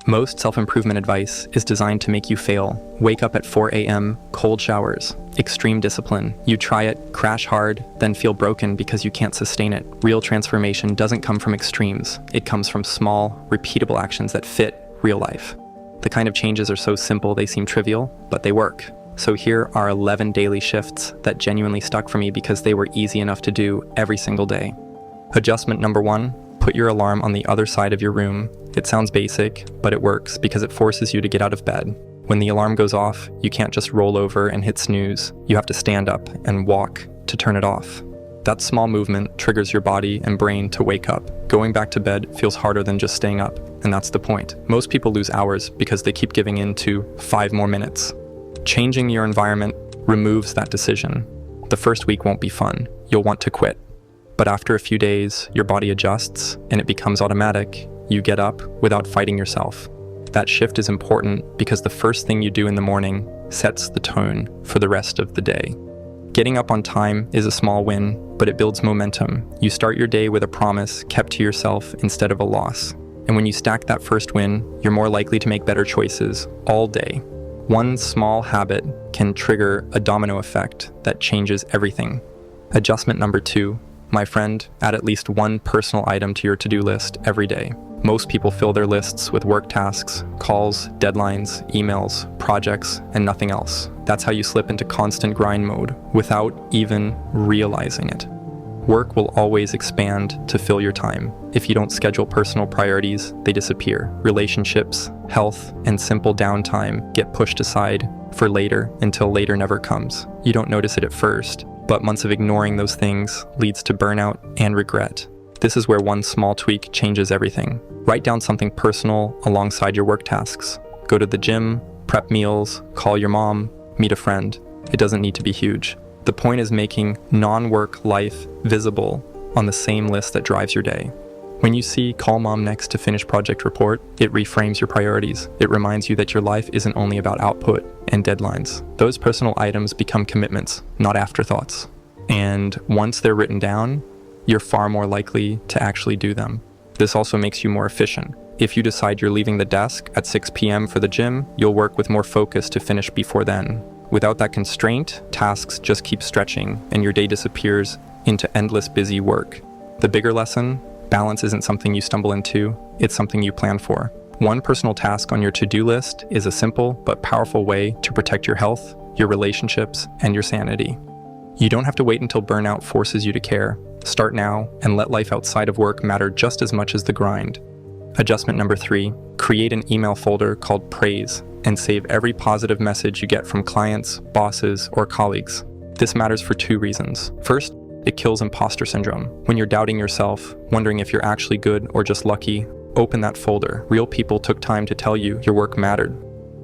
Most self-improvement advice is designed to make you fail. Wake up at 4 a.m., cold showers, extreme discipline. You try it, crash hard, then feel broken because you can't sustain it. Real transformation doesn't come from extremes. It comes from small, repeatable actions that fit real life. The kind of changes are so simple they seem trivial, but they work. So here are 11 daily shifts that genuinely stuck for me because they were easy enough to do every single day. Adjustment number 1. Put your alarm on the other side of your room. It sounds basic, but it works because it forces you to get out of bed. When the alarm goes off, you can't just roll over and hit snooze. You have to stand up and walk to turn it off. That small movement triggers your body and brain to wake up. Going back to bed feels harder than just staying up, and that's the point. Most people lose hours because they keep giving in to 5 more minutes. Changing your environment removes that decision. The first week won't be fun. You'll want to quit. But after a few days, your body adjusts and it becomes automatic. You get up without fighting yourself. That shift is important because the first thing you do in the morning sets the tone for the rest of the day. Getting up on time is a small win, but it builds momentum. You start your day with a promise kept to yourself instead of a loss. And when you stack that first win, you're more likely to make better choices all day. One small habit can trigger a domino effect that changes everything. Adjustment number 2. My friend, add at least one personal item to your to-do list every day. Most people fill their lists with work tasks, calls, deadlines, emails, projects, and nothing else. That's how you slip into constant grind mode without even realizing it. Work will always expand to fill your time. If you don't schedule personal priorities, they disappear. Relationships, health, and simple downtime get pushed aside for later until later never comes. You don't notice it at first, but months of ignoring those things leads to burnout and regret. This is where one small tweak changes everything. Write down something personal alongside your work tasks. Go to the gym, prep meals, call your mom, meet a friend. It doesn't need to be huge. The point is making non-work life visible on the same list that drives your day. When you see call mom next to finish project report, it reframes your priorities. It reminds you that your life isn't only about output and deadlines. Those personal items become commitments, not afterthoughts. And once they're written down, you're far more likely to actually do them. This also makes you more efficient. If you decide you're leaving the desk at 6 p.m. for the gym, you'll work with more focus to finish before then. Without that constraint, tasks just keep stretching and your day disappears into endless busy work. The bigger lesson: balance isn't something you stumble into, it's something you plan for. One personal task on your to-do list is a simple but powerful way to protect your health, your relationships, and your sanity. You don't have to wait until burnout forces you to care. Start now and let life outside of work matter just as much as the grind. Adjustment number 3, create an email folder called Praise and save every positive message you get from clients, bosses, or colleagues. This matters for 2 reasons. First, it kills imposter syndrome. When you're doubting yourself, wondering if you're actually good or just lucky, open that folder. Real people took time to tell you your work mattered.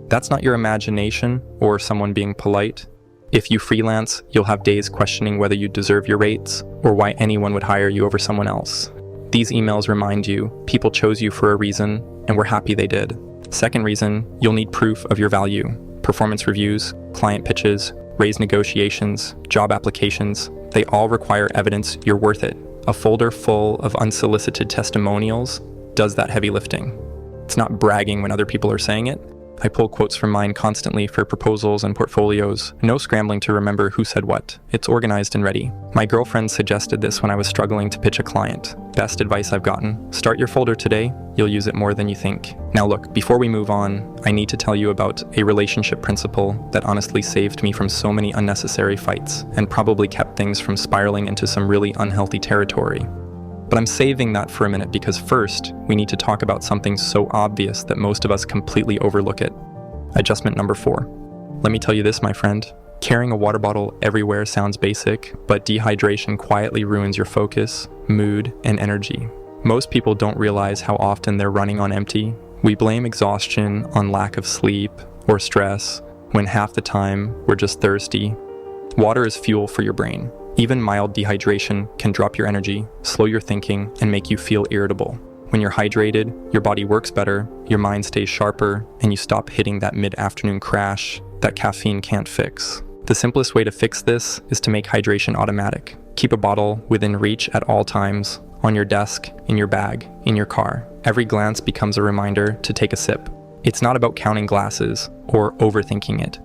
That's not your imagination or someone being polite. If you freelance, you'll have days questioning whether you deserve your rates or why anyone would hire you over someone else. These emails remind you people chose you for a reason, and we're happy they did. Second reason, you'll need proof of your value. Performance reviews, client pitches, raise negotiations, job applications, they all require evidence you're worth it. A folder full of unsolicited testimonials does that heavy lifting. It's not bragging when other people are saying it. I pull quotes from mine constantly for proposals and portfolios. No scrambling to remember who said what. It's organized and ready. My girlfriend suggested this when I was struggling to pitch a client. Best advice I've gotten. Start your folder today. You'll use it more than you think. Now look, before we move on, I need to tell you about a relationship principle that honestly saved me from so many unnecessary fights and probably kept things from spiraling into some really unhealthy territory. But I'm saving that for a minute because first, we need to talk about something so obvious that most of us completely overlook it. Adjustment number 4. Let me tell you this, my friend. Carrying a water bottle everywhere sounds basic, but dehydration quietly ruins your focus, mood, and energy. Most people don't realize how often they're running on empty. We blame exhaustion on lack of sleep or stress, when half the time we're just thirsty. Water is fuel for your brain. Even mild dehydration can drop your energy, slow your thinking, and make you feel irritable. When you're hydrated, your body works better, your mind stays sharper, and you stop hitting that mid-afternoon crash that caffeine can't fix. The simplest way to fix this is to make hydration automatic. Keep a bottle within reach at all times, on your desk, in your bag, in your car. Every glance becomes a reminder to take a sip. It's not about counting glasses or overthinking it.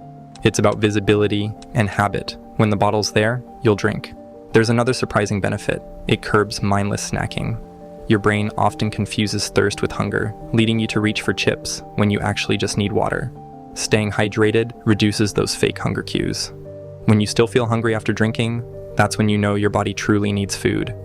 It's about visibility and habit. When the bottle's there, you'll drink. There's another surprising benefit. It curbs mindless snacking. Your brain often confuses thirst with hunger, leading you to reach for chips when you actually just need water. Staying hydrated reduces those fake hunger cues. When you still feel hungry after drinking, that's when you know your body truly needs food.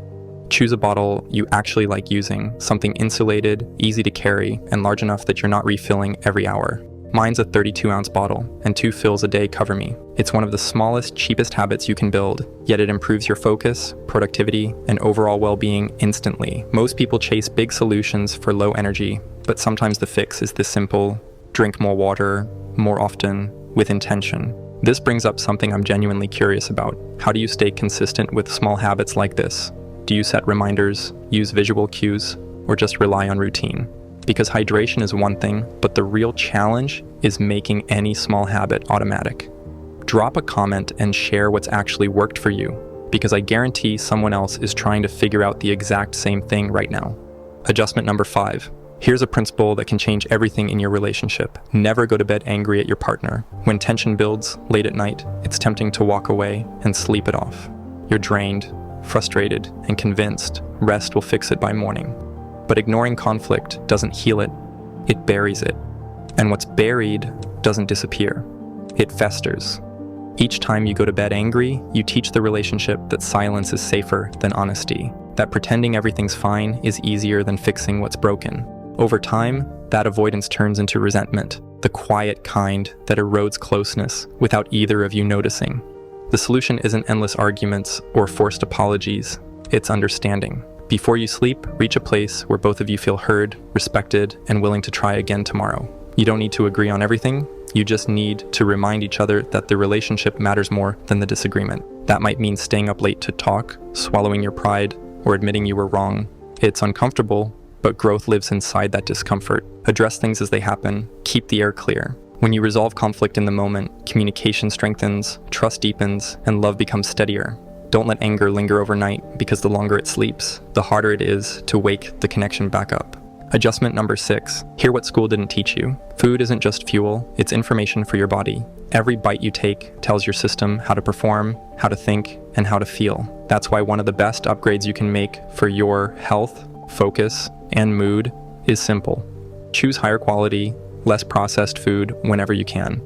Choose a bottle you actually like using, something insulated, easy to carry, and large enough that you're not refilling every hour. Mine's a 32-ounce bottle, and 2 fills a day cover me. It's one of the smallest, cheapest habits you can build, yet it improves your focus, productivity, and overall well-being instantly. Most people chase big solutions for low energy, but sometimes the fix is this simple: drink more water, more often, with intention. This brings up something I'm genuinely curious about. How do you stay consistent with small habits like this? Do you set reminders, use visual cues, or just rely on routine? Because hydration is one thing, but the real challenge is making any small habit automatic. Drop a comment and share what's actually worked for you, because I guarantee someone else is trying to figure out the exact same thing right now. Adjustment number 5. Here's a principle that can change everything in your relationship. Never go to bed angry at your partner. When tension builds late at night, it's tempting to walk away and sleep it off. You're drained, frustrated, and convinced rest will fix it by morning. But ignoring conflict doesn't heal it, it buries it. And what's buried doesn't disappear, it festers. Each time you go to bed angry, you teach the relationship that silence is safer than honesty, that pretending everything's fine is easier than fixing what's broken. Over time, that avoidance turns into resentment, the quiet kind that erodes closeness without either of you noticing. The solution isn't endless arguments or forced apologies, it's understanding. Before you sleep, reach a place where both of you feel heard, respected, and willing to try again tomorrow. You don't need to agree on everything, you just need to remind each other that the relationship matters more than the disagreement. That might mean staying up late to talk, swallowing your pride, or admitting you were wrong. It's uncomfortable, but growth lives inside that discomfort. Address things as they happen, keep the air clear. When you resolve conflict in the moment, communication strengthens, trust deepens, and love becomes steadier. Don't let anger linger overnight, because the longer it sleeps, the harder it is to wake the connection back up. Adjustment number 6. Hear what school didn't teach you. Food isn't just fuel, it's information for your body. Every bite you take tells your system how to perform, how to think, and how to feel. That's why one of the best upgrades you can make for your health, focus, and mood is simple. Choose higher quality, less processed food whenever you can.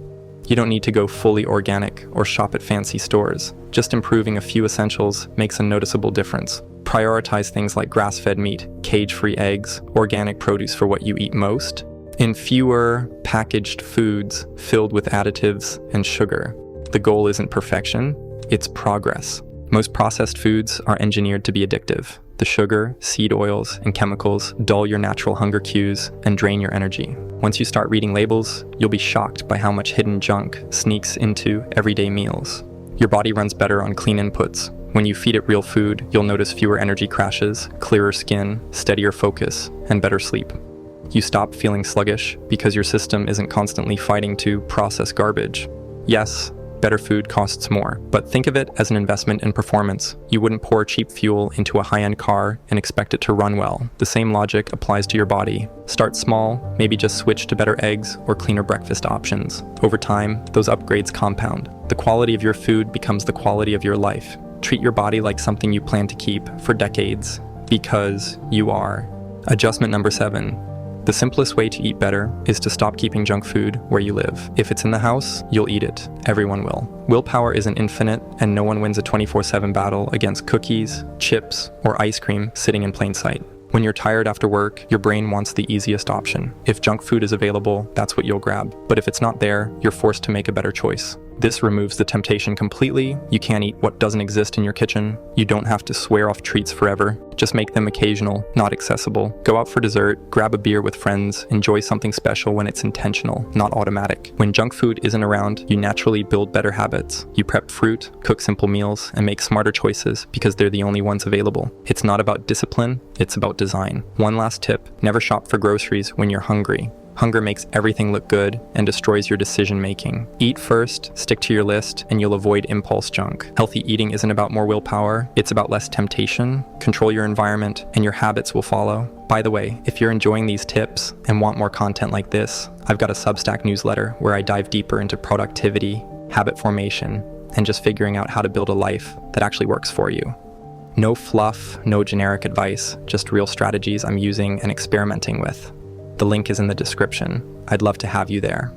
You don't need to go fully organic or shop at fancy stores. Just improving a few essentials makes a noticeable difference. Prioritize things like grass-fed meat, cage-free eggs, organic produce for what you eat most, and fewer packaged foods filled with additives and sugar. The goal isn't perfection, it's progress. Most processed foods are engineered to be addictive. The sugar, seed oils, and chemicals dull your natural hunger cues and drain your energy. Once you start reading labels, you'll be shocked by how much hidden junk sneaks into everyday meals. Your body runs better on clean inputs. When you feed it real food, you'll notice fewer energy crashes, clearer skin, steadier focus, and better sleep. You stop feeling sluggish because your system isn't constantly fighting to process garbage. Yes, better food costs more, but think of it as an investment in performance. You wouldn't pour cheap fuel into a high-end car and expect it to run well. The same logic applies to your body. Start small, maybe just switch to better eggs or cleaner breakfast options. Over time, those upgrades compound. The quality of your food becomes the quality of your life. Treat your body like something you plan to keep for decades, because you are. Adjustment number 7. The simplest way to eat better is to stop keeping junk food where you live. If it's in the house, you'll eat it. Everyone will. Willpower isn't infinite, and no one wins a 24/7 battle against cookies, chips, or ice cream sitting in plain sight. When you're tired after work, your brain wants the easiest option. If junk food is available, that's what you'll grab. But if it's not there, you're forced to make a better choice. This removes the temptation completely. You can't eat what doesn't exist in your kitchen. You don't have to swear off treats forever. Just make them occasional, not accessible. Go out for dessert, grab a beer with friends, enjoy something special when it's intentional, not automatic. When junk food isn't around, you naturally build better habits. You prep fruit, cook simple meals, and make smarter choices because they're the only ones available. It's not about discipline, it's about design. One last tip, never shop for groceries when you're hungry. Hunger makes everything look good and destroys your decision making. Eat first, stick to your list, and you'll avoid impulse junk. Healthy eating isn't about more willpower, it's about less temptation. Control your environment, and your habits will follow. By the way, if you're enjoying these tips and want more content like this, I've got a Substack newsletter where I dive deeper into productivity, habit formation, and just figuring out how to build a life that actually works for you. No fluff, no generic advice, just real strategies I'm using and experimenting with. The link is in the description. I'd love to have you there.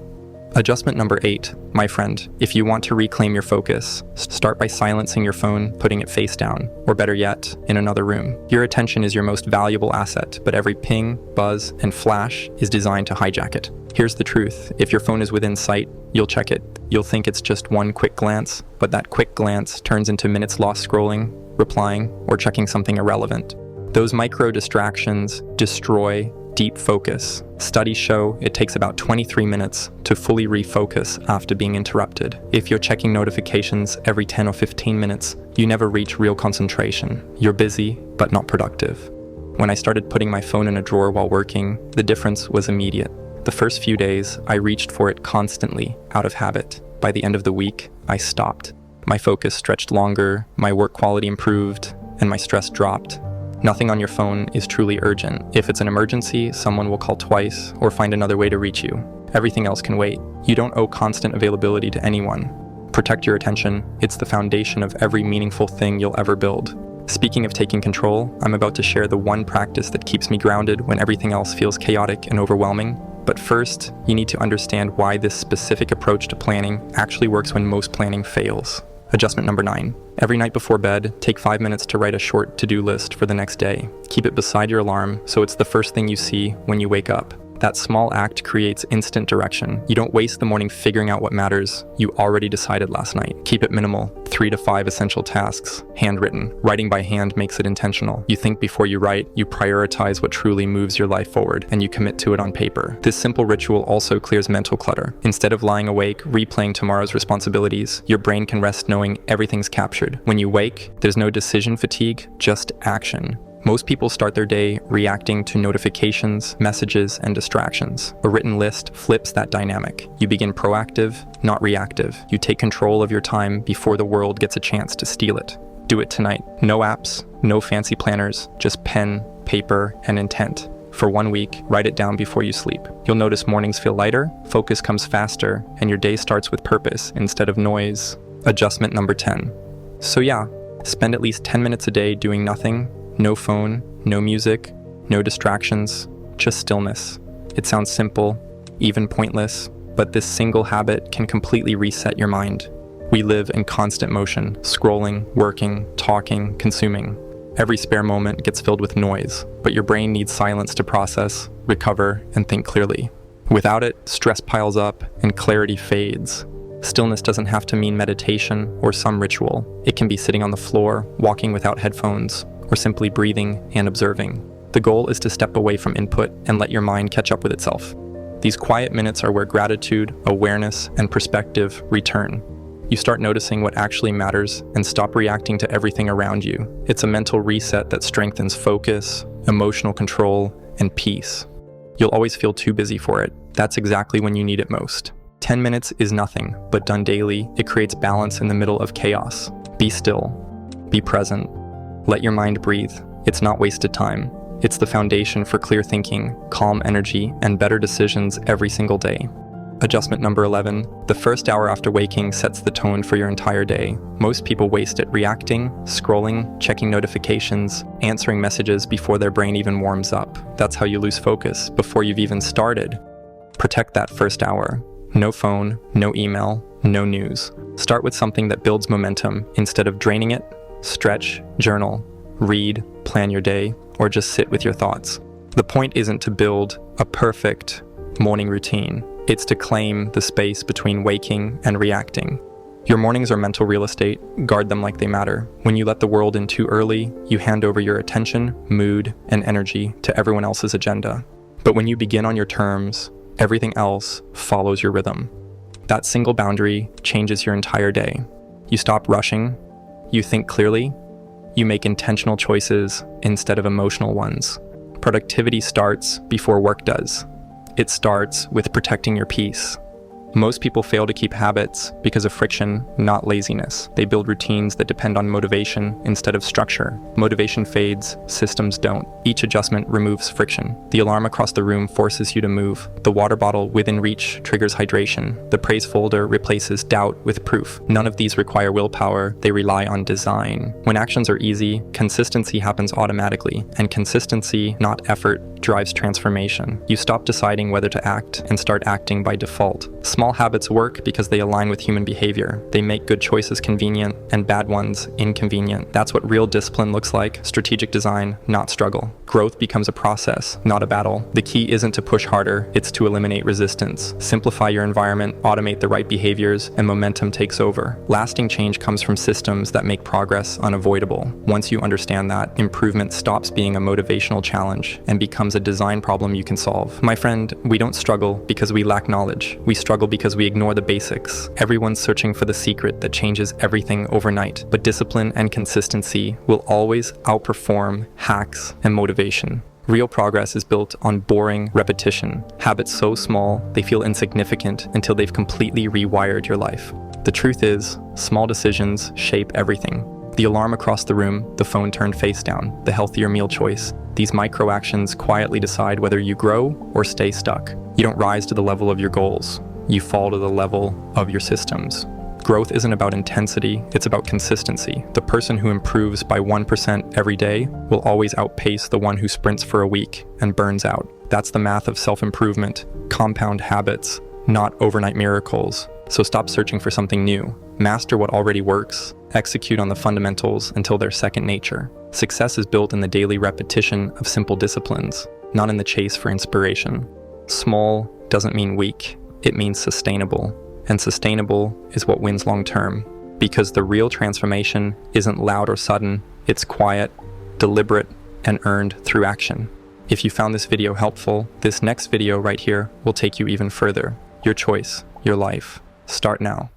Adjustment number 8, my friend, if you want to reclaim your focus, start by silencing your phone, putting it face down, or better yet, in another room. Your attention is your most valuable asset, but every ping, buzz, and flash is designed to hijack it. Here's the truth. If your phone is within sight, you'll check it. You'll think it's just one quick glance, but that quick glance turns into minutes lost scrolling, replying, or checking something irrelevant. Those micro distractions destroy deep focus. Studies show it takes about 23 minutes to fully refocus after being interrupted. If you're checking notifications every 10 or 15 minutes, you never reach real concentration. You're busy, but not productive. When I started putting my phone in a drawer while working, the difference was immediate. The first few days, I reached for it constantly, out of habit. By the end of the week, I stopped. My focus stretched longer, my work quality improved, and my stress dropped. Nothing on your phone is truly urgent. If it's an emergency, someone will call twice or find another way to reach you. Everything else can wait. You don't owe constant availability to anyone. Protect your attention. It's the foundation of every meaningful thing you'll ever build. Speaking of taking control, I'm about to share the one practice that keeps me grounded when everything else feels chaotic and overwhelming. But first, you need to understand why this specific approach to planning actually works when most planning fails. Adjustment number 9. Every night before bed, take 5 minutes to write a short to-do list for the next day. Keep it beside your alarm so it's the first thing you see when you wake up. That small act creates instant direction. You don't waste the morning figuring out what matters. You already decided last night. Keep it minimal. 3 to 5 essential tasks, handwritten. Writing by hand makes it intentional. You think before you write, you prioritize what truly moves your life forward, and you commit to it on paper. This simple ritual also clears mental clutter. Instead of lying awake, replaying tomorrow's responsibilities, your brain can rest knowing everything's captured. When you wake, there's no decision fatigue, just action. Most people start their day reacting to notifications, messages, and distractions. A written list flips that dynamic. You begin proactive, not reactive. You take control of your time before the world gets a chance to steal it. Do it tonight. No apps, no fancy planners, just pen, paper, and intent. For 1 week, write it down before you sleep. You'll notice mornings feel lighter, focus comes faster, and your day starts with purpose instead of noise. Adjustment number 10. So yeah, spend at least 10 minutes a day doing nothing. No phone, no music, no distractions, just stillness. It sounds simple, even pointless, but this single habit can completely reset your mind. We live in constant motion, scrolling, working, talking, consuming. Every spare moment gets filled with noise, but your brain needs silence to process, recover, and think clearly. Without it, stress piles up and clarity fades. Stillness doesn't have to mean meditation or some ritual. It can be sitting on the floor, walking without headphones, or simply breathing and observing. The goal is to step away from input and let your mind catch up with itself. These quiet minutes are where gratitude, awareness, and perspective return. You start noticing what actually matters and stop reacting to everything around you. It's a mental reset that strengthens focus, emotional control, and peace. You'll always feel too busy for it. That's exactly when you need it most. 10 minutes is nothing, but done daily, it creates balance in the middle of chaos. Be still. Be present. Let your mind breathe. It's not wasted time. It's the foundation for clear thinking, calm energy, and better decisions every single day. Adjustment number 11. The first hour after waking sets the tone for your entire day. Most people waste it reacting, scrolling, checking notifications, answering messages before their brain even warms up. That's how you lose focus before you've even started. Protect that first hour. No phone, no email, no news. Start with something that builds momentum instead of draining it. Stretch, journal, read, plan your day, or just sit with your thoughts. The point isn't to build a perfect morning routine. It's to claim the space between waking and reacting. Your mornings are mental real estate. Guard them like they matter. When you let the world in too early, you hand over your attention, mood, and energy to everyone else's agenda. But when you begin on your terms, everything else follows your rhythm. That single boundary changes your entire day. You stop rushing. You think clearly. You make intentional choices instead of emotional ones. Productivity starts before work does. It starts with protecting your peace. Most people fail to keep habits because of friction, not laziness. They build routines that depend on motivation instead of structure. Motivation fades, systems don't. Each adjustment removes friction. The alarm across the room forces you to move. The water bottle within reach triggers hydration. The praise folder replaces doubt with proof. None of these require willpower, they rely on design. When actions are easy, consistency happens automatically, and consistency, not effort, drives transformation. You stop deciding whether to act and start acting by default. Small habits work because they align with human behavior. They make good choices convenient and bad ones inconvenient. That's what real discipline looks like. Strategic design, not struggle. Growth becomes a process, not a battle. The key isn't to push harder, it's to eliminate resistance. Simplify your environment, automate the right behaviors, and momentum takes over. Lasting change comes from systems that make progress unavoidable. Once you understand that, improvement stops being a motivational challenge and becomes a design problem you can solve. My friend, we don't struggle because we lack knowledge. We struggle because we ignore the basics. Everyone's searching for the secret that changes everything overnight, but discipline and consistency will always outperform hacks and motivation. Real progress is built on boring repetition. Habits so small, they feel insignificant until they've completely rewired your life. The truth is, small decisions shape everything. The alarm across the room, the phone turned face down, the healthier meal choice. These micro actions quietly decide whether you grow or stay stuck. You don't rise to the level of your goals. You fall to the level of your systems. Growth isn't about intensity, it's about consistency. The person who improves by 1% every day will always outpace the one who sprints for a week and burns out. That's the math of self-improvement, compound habits, not overnight miracles. So stop searching for something new. Master what already works. Execute on the fundamentals until they're second nature. Success is built in the daily repetition of simple disciplines, not in the chase for inspiration. Small doesn't mean weak, it means sustainable. And sustainable is what wins long term. Because the real transformation isn't loud or sudden, it's quiet, deliberate, and earned through action. If you found this video helpful, this next video right here will take you even further. Your choice, your life. Start now.